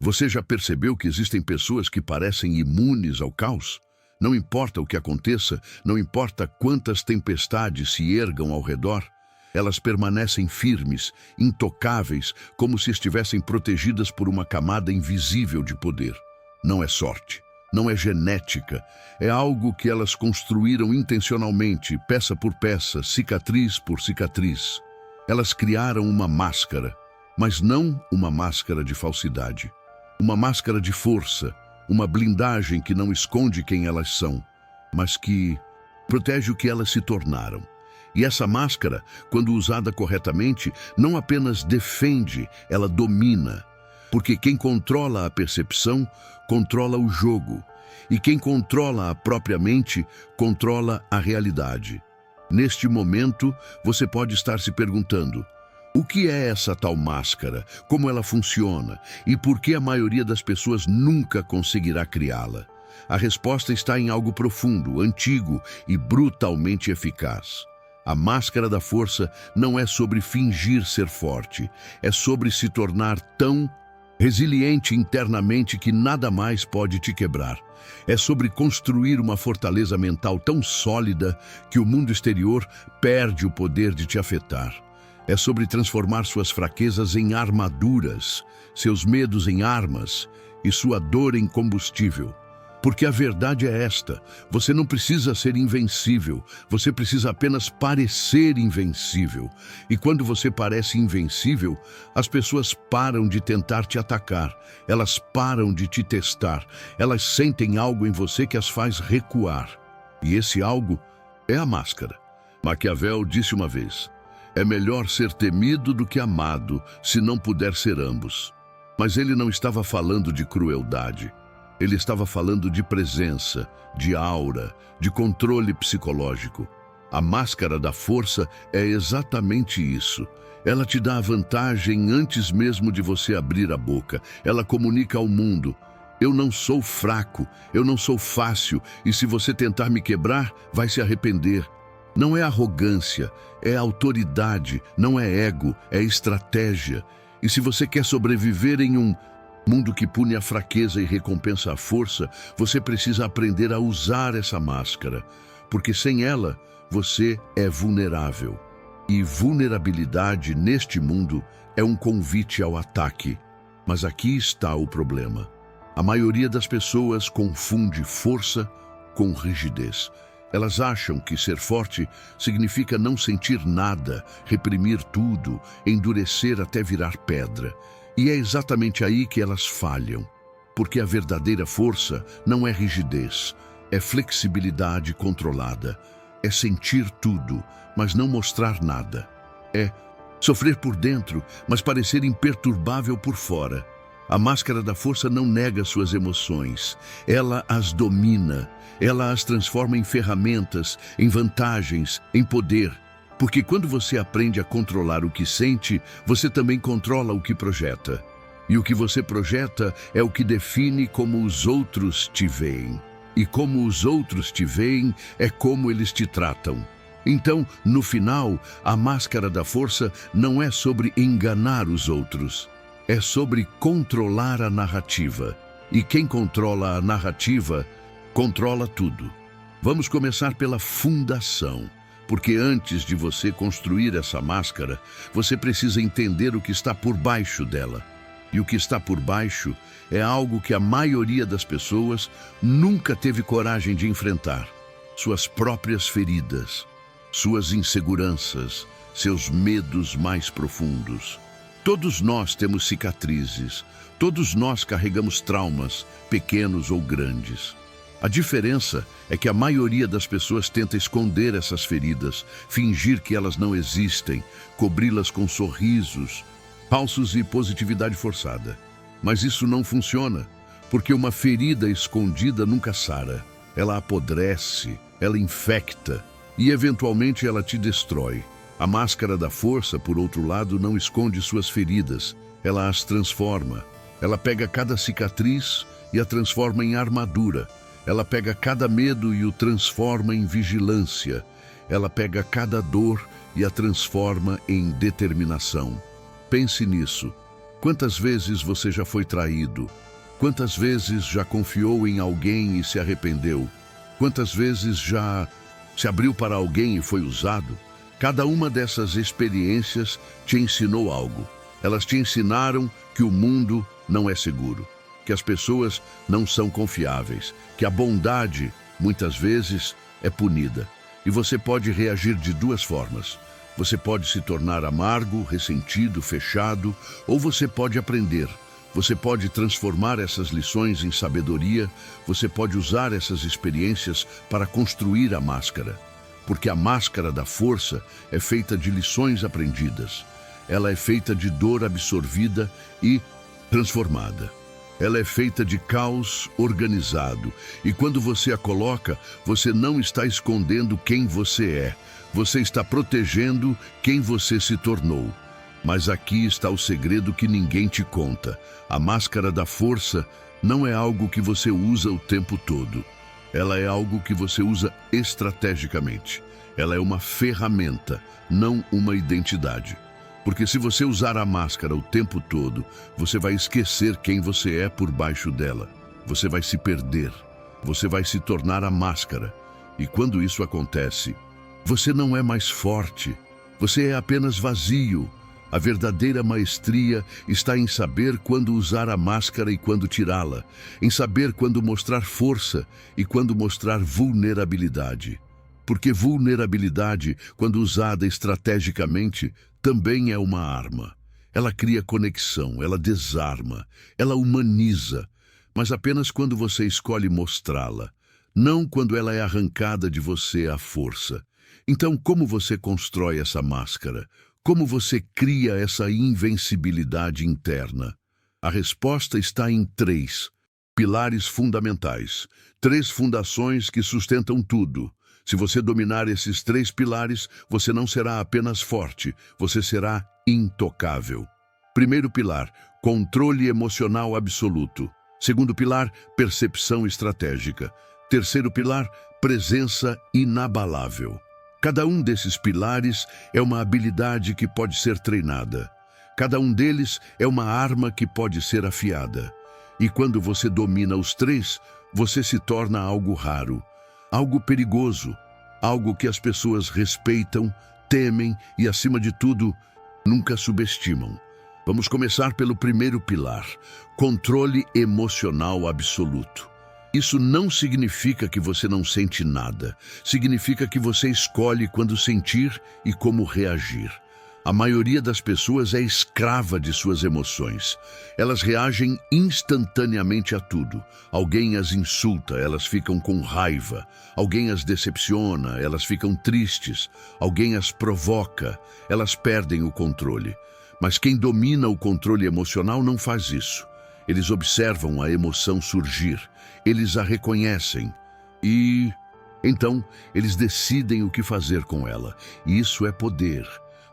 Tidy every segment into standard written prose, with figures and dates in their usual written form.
Você já percebeu que existem pessoas que parecem imunes ao caos? Não importa o que aconteça, não importa quantas tempestades se ergam ao redor, elas permanecem firmes, intocáveis, como se estivessem protegidas por uma camada invisível de poder. Não é sorte, não é genética, é algo que elas construíram intencionalmente, peça por peça, cicatriz por cicatriz. Elas criaram uma máscara, mas não uma máscara de falsidade. Uma máscara de força, uma blindagem que não esconde quem elas são, mas que protege o que elas se tornaram. E essa máscara, quando usada corretamente, não apenas defende, ela domina. Porque quem controla a percepção, controla o jogo. E quem controla a própria mente, controla a realidade. Neste momento, você pode estar se perguntando: o que é essa tal máscara? Como ela funciona? E por que a maioria das pessoas nunca conseguirá criá-la? A resposta está em algo profundo, antigo e brutalmente eficaz. A máscara da força não é sobre fingir ser forte, é sobre se tornar tão resiliente internamente que nada mais pode te quebrar. É sobre construir uma fortaleza mental tão sólida que o mundo exterior perde o poder de te afetar. É sobre transformar suas fraquezas em armaduras, seus medos em armas e sua dor em combustível. Porque a verdade é esta: você não precisa ser invencível, você precisa apenas parecer invencível. E quando você parece invencível, as pessoas param de tentar te atacar, elas param de te testar, elas sentem algo em você que as faz recuar. E esse algo é a máscara. Maquiavel disse uma vez: é melhor ser temido do que amado, se não puder ser ambos. Mas ele não estava falando de crueldade. Ele estava falando de presença, de aura, de controle psicológico. A máscara da força é exatamente isso. Ela te dá a vantagem antes mesmo de você abrir a boca. Ela comunica ao mundo: eu não sou fraco, eu não sou fácil, e se você tentar me quebrar, vai se arrepender. Não é arrogância, é autoridade, não é ego, é estratégia. E se você quer sobreviver em um mundo que pune a fraqueza e recompensa a força, você precisa aprender a usar essa máscara, porque sem ela, você é vulnerável. E vulnerabilidade neste mundo é um convite ao ataque. Mas aqui está o problema. A maioria das pessoas confunde força com rigidez. Elas acham que ser forte significa não sentir nada, reprimir tudo, endurecer até virar pedra. E é exatamente aí que elas falham. Porque a verdadeira força não é rigidez, é flexibilidade controlada. É sentir tudo, mas não mostrar nada. É sofrer por dentro, mas parecer imperturbável por fora. A máscara da força não nega suas emoções, ela as domina, ela as transforma em ferramentas, em vantagens, em poder. Porque quando você aprende a controlar o que sente, você também controla o que projeta. E o que você projeta é o que define como os outros te veem. E como os outros te veem é como eles te tratam. Então, no final, a máscara da força não é sobre enganar os outros. É sobre controlar a narrativa. E quem controla a narrativa, controla tudo. Vamos começar pela fundação. Porque antes de você construir essa máscara, você precisa entender o que está por baixo dela. E o que está por baixo é algo que a maioria das pessoas nunca teve coragem de enfrentar. Suas próprias feridas, suas inseguranças, seus medos mais profundos. Todos nós temos cicatrizes, todos nós carregamos traumas, pequenos ou grandes. A diferença é que a maioria das pessoas tenta esconder essas feridas, fingir que elas não existem, cobri-las com sorrisos falsos e positividade forçada. Mas isso não funciona, porque uma ferida escondida nunca sara. Ela apodrece, ela infecta e eventualmente ela te destrói. A máscara da força, por outro lado, não esconde suas feridas, ela as transforma. Ela pega cada cicatriz e a transforma em armadura. Ela pega cada medo e o transforma em vigilância. Ela pega cada dor e a transforma em determinação. Pense nisso. Quantas vezes você já foi traído? Quantas vezes já confiou em alguém e se arrependeu? Quantas vezes já se abriu para alguém e foi usado? Cada uma dessas experiências te ensinou algo. Elas te ensinaram que o mundo não é seguro, que as pessoas não são confiáveis, que a bondade, muitas vezes, é punida. E você pode reagir de duas formas. Você pode se tornar amargo, ressentido, fechado, ou você pode aprender. Você pode transformar essas lições em sabedoria, você pode usar essas experiências para construir a máscara. Porque a máscara da força é feita de lições aprendidas. Ela é feita de dor absorvida e transformada. Ela é feita de caos organizado. E quando você a coloca, você não está escondendo quem você é. Você está protegendo quem você se tornou. Mas aqui está o segredo que ninguém te conta. A máscara da força não é algo que você usa o tempo todo. Ela é algo que você usa estrategicamente. Ela é uma ferramenta, não uma identidade. Porque se você usar a máscara o tempo todo, você vai esquecer quem você é por baixo dela. Você vai se perder. Você vai se tornar a máscara. E quando isso acontece, você não é mais forte. Você é apenas vazio. A verdadeira maestria está em saber quando usar a máscara e quando tirá-la, em saber quando mostrar força e quando mostrar vulnerabilidade. Porque vulnerabilidade, quando usada estrategicamente, também é uma arma. Ela cria conexão, ela desarma, ela humaniza, mas apenas quando você escolhe mostrá-la, não quando ela é arrancada de você à força. Então, como você constrói essa máscara? Como você cria essa invencibilidade interna? A resposta está em 3 pilares fundamentais, 3 fundações que sustentam tudo. Se você dominar esses 3 pilares, você não será apenas forte, você será intocável. Primeiro pilar, controle emocional absoluto. Segundo pilar, percepção estratégica. Terceiro pilar, presença inabalável. Cada um desses pilares é uma habilidade que pode ser treinada. Cada um deles é uma arma que pode ser afiada. E quando você domina os 3, você se torna algo raro, algo perigoso, algo que as pessoas respeitam, temem e, acima de tudo, nunca subestimam. Vamos começar pelo primeiro pilar, controle emocional absoluto. Isso não significa que você não sente nada. Significa que você escolhe quando sentir e como reagir. A maioria das pessoas é escrava de suas emoções. Elas reagem instantaneamente a tudo. Alguém as insulta, elas ficam com raiva. Alguém as decepciona, elas ficam tristes. Alguém as provoca, elas perdem o controle. Mas quem domina o controle emocional não faz isso. Eles observam a emoção surgir, eles a reconhecem e, então, eles decidem o que fazer com ela. E isso é poder,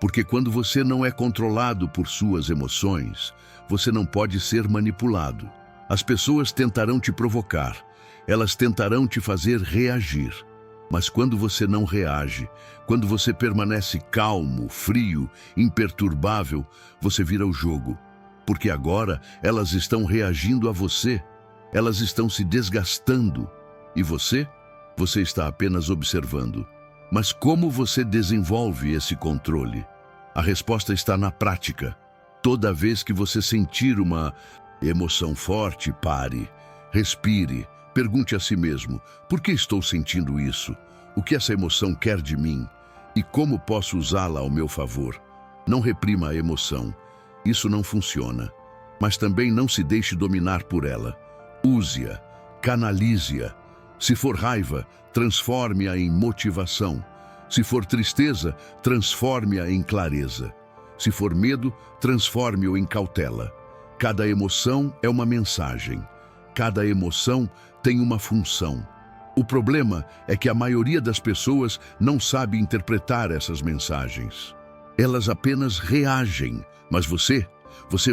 porque quando você não é controlado por suas emoções, você não pode ser manipulado. As pessoas tentarão te provocar, elas tentarão te fazer reagir. Mas quando você não reage, quando você permanece calmo, frio, imperturbável, você vira o jogo. Porque agora elas estão reagindo a você, elas estão se desgastando. E você? Você está apenas observando. Mas como você desenvolve esse controle? A resposta está na prática. Toda vez que você sentir uma emoção forte, pare, respire, pergunte a si mesmo, por que estou sentindo isso? O que essa emoção quer de mim? E como posso usá-la ao meu favor? Não reprima a emoção. Isso não funciona. Mas também não se deixe dominar por ela. Use-a, canalize-a. Se for raiva, transforme-a em motivação. Se for tristeza, transforme-a em clareza. Se for medo, transforme-o em cautela. Cada emoção é uma mensagem. Cada emoção tem uma função. O problema é que a maioria das pessoas não sabe interpretar essas mensagens. Elas apenas reagem, mas você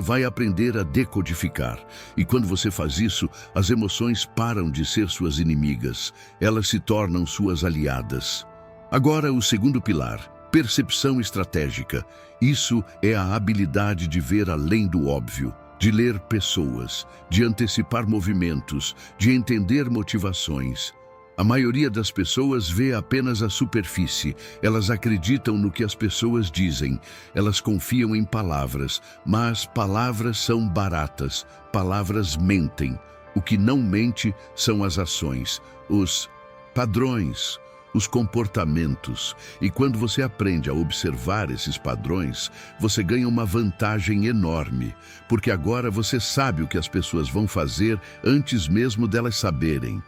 vai aprender a decodificar. E quando você faz isso, as emoções param de ser suas inimigas. Elas se tornam suas aliadas. Agora, o segundo pilar, Percepção estratégica. Isso é a habilidade de ver além do óbvio, de ler pessoas, de antecipar movimentos, de entender motivações. A maioria das pessoas vê apenas a superfície. Elas acreditam no que as pessoas dizem. Elas confiam em palavras, mas palavras são baratas. Palavras mentem. O que não mente são as ações, os padrões, os comportamentos. E quando você aprende a observar esses padrões, você ganha uma vantagem enorme, porque agora você sabe o que as pessoas vão fazer antes mesmo delas saberem.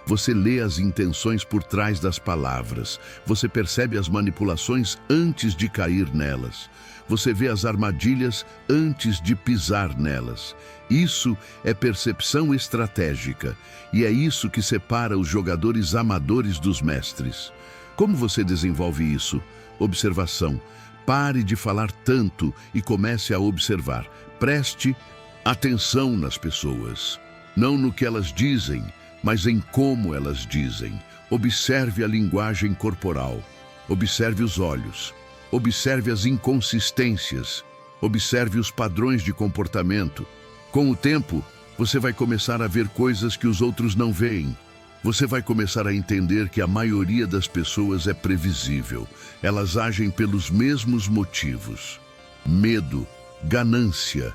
Você lê as intenções por trás das palavras. Você percebe as manipulações antes de cair nelas. Você vê as armadilhas antes de pisar nelas. Isso é percepção estratégica. E é isso que separa os jogadores amadores dos mestres. Como você desenvolve isso? Observação. Pare de falar tanto e comece a observar. Preste atenção nas pessoas. Não no que elas dizem, mas em como elas dizem. Observe a linguagem corporal. Observe os olhos. Observe as inconsistências. Observe os padrões de comportamento. Com o tempo, você vai começar a ver coisas que os outros não veem. Você vai começar a entender que a maioria das pessoas é previsível. Elas agem pelos mesmos motivos: medo, ganância,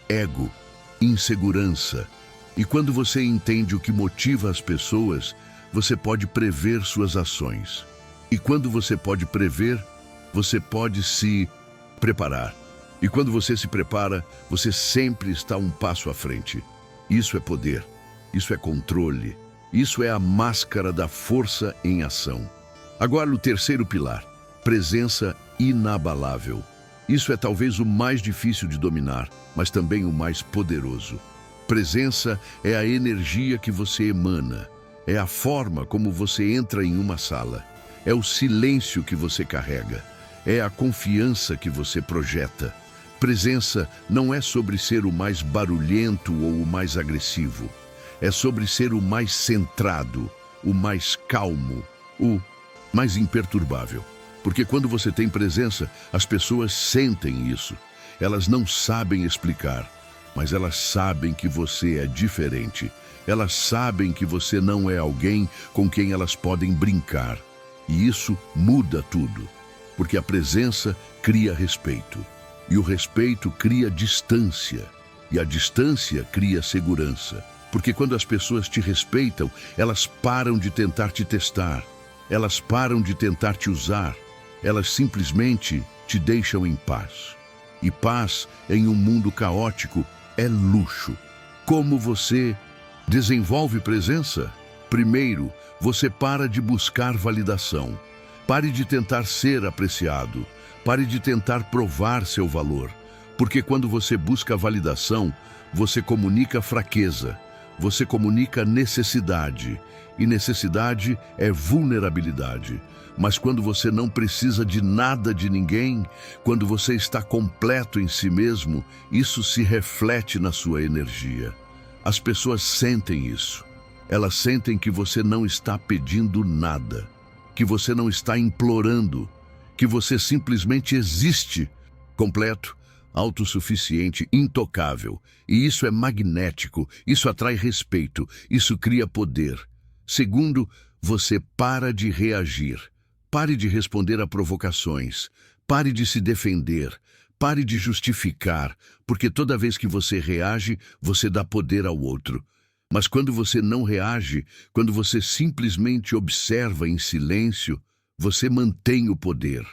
ego, insegurança. E quando você entende o que motiva as pessoas, você pode prever suas ações. E quando você pode prever, você pode se preparar. E quando você se prepara, você sempre está um passo à frente. Isso é poder, isso é controle, isso é a máscara da força em ação. Agora, o terceiro pilar, presença inabalável. Isso é talvez o mais difícil de dominar, mas também o mais poderoso. Presença é a energia que você emana, é a forma como você entra em uma sala, é o silêncio que você carrega, é a confiança que você projeta. Presença não é sobre ser o mais barulhento ou o mais agressivo, é sobre ser o mais centrado, o mais calmo, o mais imperturbável. Porque quando você tem presença, as pessoas sentem isso. Elas não sabem explicar, mas elas sabem que você é diferente. Elas sabem que você não é alguém com quem elas podem brincar. E isso muda tudo, porque a presença cria respeito. E o respeito cria distância. E a distância cria segurança. Porque quando as pessoas te respeitam, elas param de tentar te testar. Elas param de tentar te usar. Elas simplesmente te deixam em paz. E paz em um mundo caótico é luxo. Como você desenvolve presença? Primeiro, você para de buscar validação. Pare de tentar ser apreciado. Pare de tentar provar seu valor. Porque quando você busca validação, você comunica fraqueza. Você comunica necessidade. E necessidade é vulnerabilidade. Mas quando você não precisa de nada de ninguém, quando você está completo em si mesmo, isso se reflete na sua energia. As pessoas sentem isso. Elas sentem que você não está pedindo nada, que você não está implorando, que você simplesmente existe, completo, autossuficiente, intocável. E isso é magnético, isso atrai respeito, isso cria poder. Segundo, você para de reagir. Pare de responder a provocações. Pare de se defender. Pare de justificar, porque toda vez que você reage, você dá poder ao outro. Mas quando você não reage, quando você simplesmente observa em silêncio, você mantém o poder.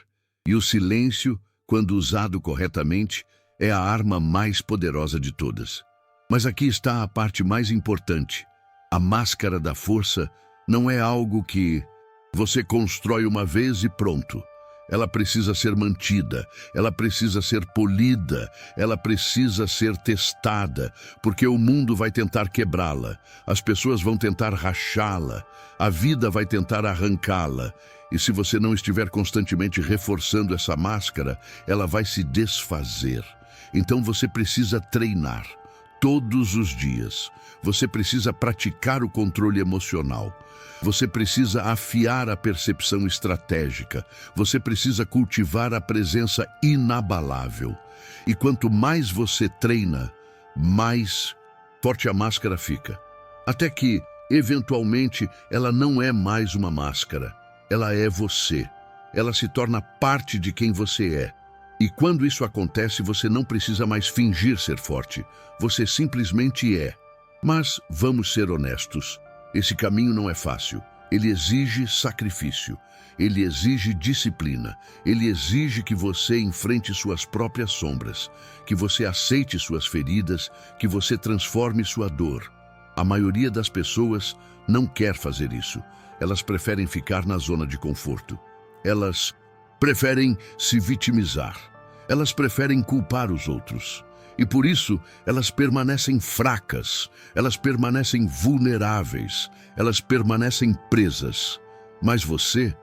E o silêncio, quando usado corretamente, é a arma mais poderosa de todas. Mas aqui está a parte mais importante. A máscara da força não é algo que você constrói uma vez e pronto. Ela precisa ser mantida, ela precisa ser polida, ela precisa ser testada, porque o mundo vai tentar quebrá-la, as pessoas vão tentar rachá-la, a vida vai tentar arrancá-la. E se você não estiver constantemente reforçando essa máscara, ela vai se desfazer. Então você precisa treinar. todos os dias. Você precisa praticar o controle emocional. Você precisa afiar a percepção estratégica. Você precisa cultivar a presença inabalável. E quanto mais você treina, mais forte a máscara fica. Até que, eventualmente, ela não é mais uma máscara. Ela é você. Ela se torna parte de quem você é. E quando isso acontece, você não precisa mais fingir ser forte. Você simplesmente é. Mas vamos ser honestos. Esse caminho não é fácil. Ele exige sacrifício. Ele exige disciplina. Ele exige que você enfrente suas próprias sombras, que você aceite suas feridas, que você transforme sua dor. A maioria das pessoas não quer fazer isso. Elas preferem ficar na zona de conforto. Elas preferem se vitimizar. Elas preferem culpar os outros. E por isso, elas permanecem fracas, elas permanecem vulneráveis, elas permanecem presas. Mas você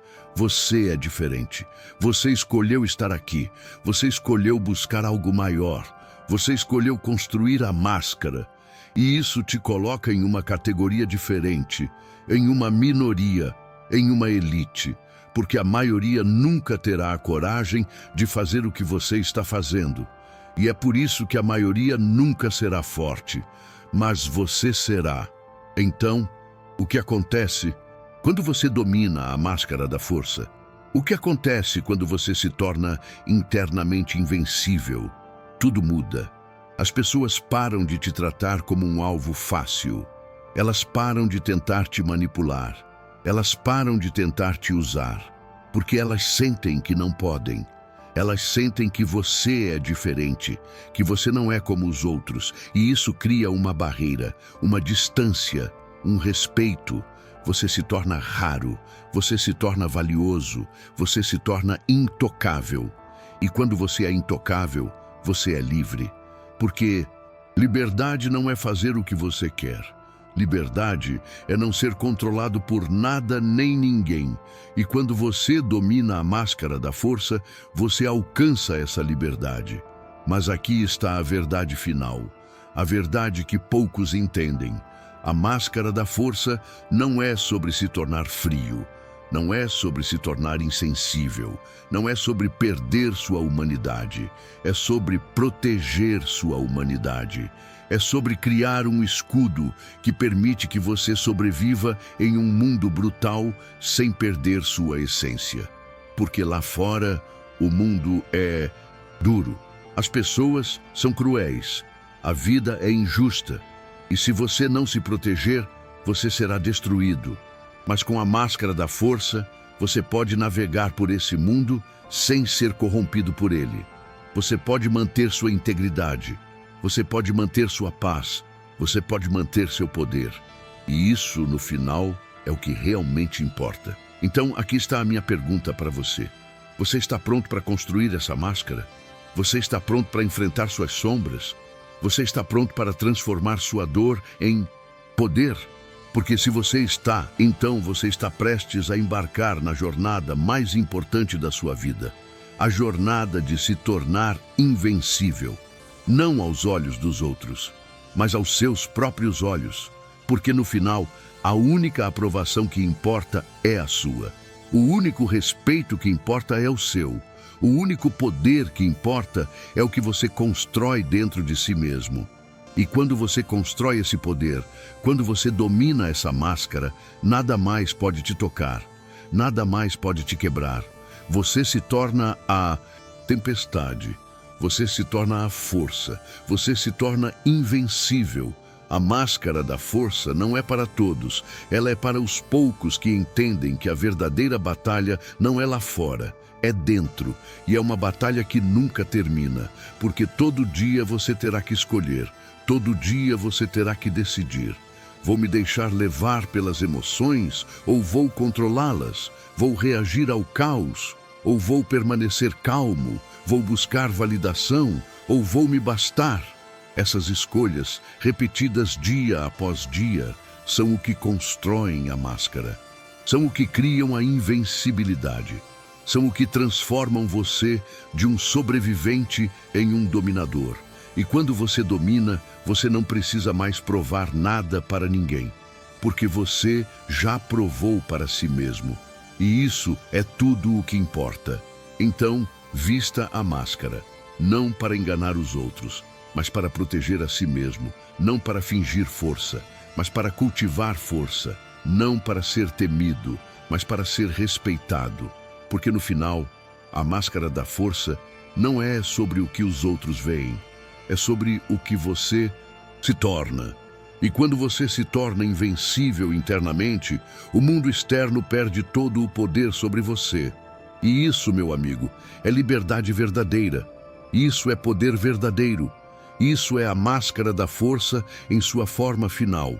é diferente. Você escolheu estar aqui. Você escolheu buscar algo maior. Você escolheu construir a máscara. E isso te coloca em uma categoria diferente, em uma minoria, em uma elite. Porque a maioria nunca terá a coragem de fazer o que você está fazendo. E é por isso que a maioria nunca será forte, mas você será. Então, o que acontece quando você domina a máscara da força? O que acontece quando você se torna internamente invencível? Tudo muda. As pessoas param de te tratar como um alvo fácil. Elas param de tentar te manipular. Elas param de tentar te usar, porque elas sentem que não podem. Elas sentem que você é diferente, que você não é como os outros, e isso cria uma barreira, uma distância, um respeito. Você se torna raro, você se torna valioso, você se torna intocável. E quando você é intocável, você é livre. Porque liberdade não é fazer o que você quer. Liberdade é não ser controlado por nada nem ninguém. E quando você domina a máscara da força, você alcança essa liberdade. Mas aqui está a verdade final, a verdade que poucos entendem. A máscara da força não é sobre se tornar frio, não é sobre se tornar insensível, não é sobre perder sua humanidade, é sobre proteger sua humanidade. É sobre criar um escudo que permite que você sobreviva em um mundo brutal sem perder sua essência. Porque lá fora, o mundo é duro. As pessoas são cruéis. A vida é injusta. E se você não se proteger, você será destruído. Mas com a máscara da força, você pode navegar por esse mundo sem ser corrompido por ele. Você pode manter sua integridade. Você pode manter sua paz, você pode manter seu poder. E isso, no final, é o que realmente importa. Então, aqui está a minha pergunta para você. Você está pronto para construir essa máscara? Você está pronto para enfrentar suas sombras? Você está pronto para transformar sua dor em poder? Porque se você está, então você está prestes a embarcar na jornada mais importante da sua vida. A jornada de se tornar invencível. Não aos olhos dos outros, mas aos seus próprios olhos, porque no final, a única aprovação que importa é a sua. O único respeito que importa é o seu. O único poder que importa é o que você constrói dentro de si mesmo. E quando você constrói esse poder, quando você domina essa máscara, nada mais pode te tocar, nada mais pode te quebrar. Você se torna a tempestade. Você se torna a força, você se torna invencível. A máscara da força não é para todos, ela é para os poucos que entendem que a verdadeira batalha não é lá fora, é dentro. E é uma batalha que nunca termina, porque todo dia você terá que escolher, todo dia você terá que decidir. Vou me deixar levar pelas emoções ou vou controlá-las? Vou reagir ao caos ou vou permanecer calmo? Vou buscar validação ou vou me bastar? Essas escolhas, repetidas dia após dia, são o que constroem a máscara. São o que criam a invencibilidade. São o que transformam você de um sobrevivente em um dominador. E quando você domina, você não precisa mais provar nada para ninguém, porque você já provou para si mesmo. E isso é tudo o que importa. Então, vista a máscara, não para enganar os outros, mas para proteger a si mesmo, não para fingir força, mas para cultivar força, não para ser temido, mas para ser respeitado. Porque no final, a máscara da força não é sobre o que os outros veem, é sobre o que você se torna. E quando você se torna invencível internamente, o mundo externo perde todo o poder sobre você. E isso, meu amigo, é liberdade verdadeira. Isso é poder verdadeiro. Isso é a máscara da força em sua forma final.